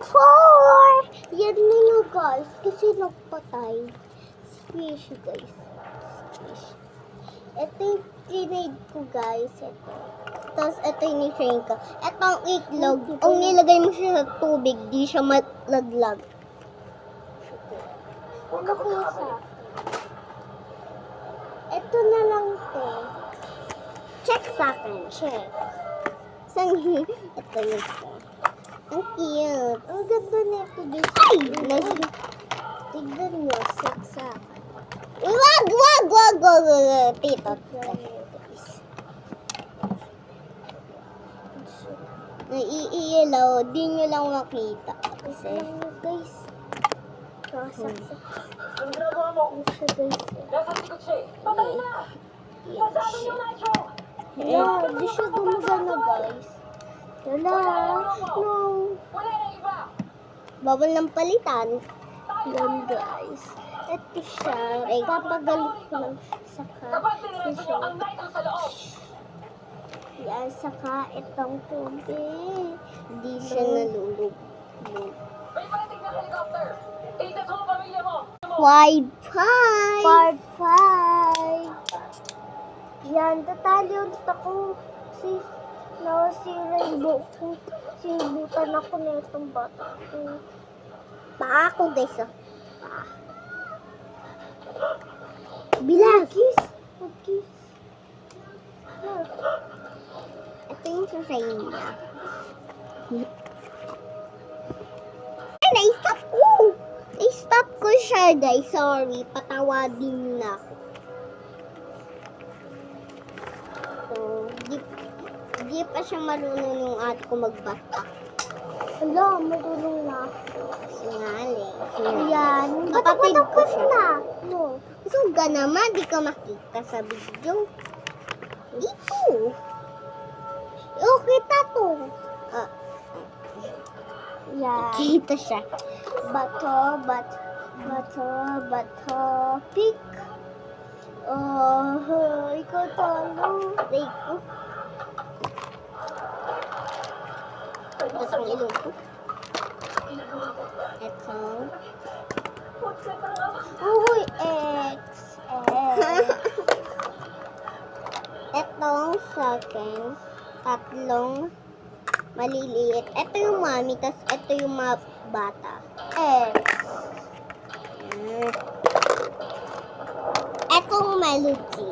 X4! Yan nyo guys, kasi nagpatay. Squishy guys. Squishy. Ito yung grenade ko guys. Ito. Tapos ito yung ni-train ko. Ito ang itlog. Kung nilagay mo siya sa tubig, di siya malaglag. Ano kaya sa akin? Ito na lang to. Check sa akin. Check. Ito yung isa. Ang cute. Ang ganda nito guys. Ay! Tignan nyo. Check sa akin. Wag! Tito. Naiilaw. Di nyo lang makita. Kasi, guys. Nakasaksak. Ang ginagawa mo? Ano siya guys? Nasa likod siya eh. Patay na! Pasado yung Nacho! Hala, di siya gumagana guys. Hala, no. Wala na iba! Bawal ng palitan. Yan guys. Ito siya. Papagalit ko lang. Saka, Kapag ito tinireso siya. mo ang Nitro sa loob! Yan, saka itong tubig. Hindi siya nalulog. May parating na helicopter! Itas mo ang pamilya mo! Wi-Fi! Part 5! Yan, tatali ulit ako. Si Rainbow ko. Sinubutan ako na itong bata ko. Paa ako guys. Paa. Bilang! Mag-kiss. Ito yung sasayin niya. Ay, na-stop ko! I-stop ko siya, guys. Sorry. Patawadin na ako. So, di pa siya marunong yung ate ko magbata. Wala, marunong na ako. Sinali. Yan. Kapatid ko siya. No. So, naman, di ka makita sa video. Dito. Kita to. Yan. Kita siya. Bato, pick. Ikaw talo. Reiko. Ito ang ilong ko. Ito. Uy, X. Etong second. Tatlong maliliit. Ito yung mami, tas ito yung mga bata. Etong melody.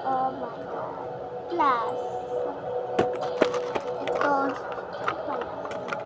Oh my God. Plus. Ito.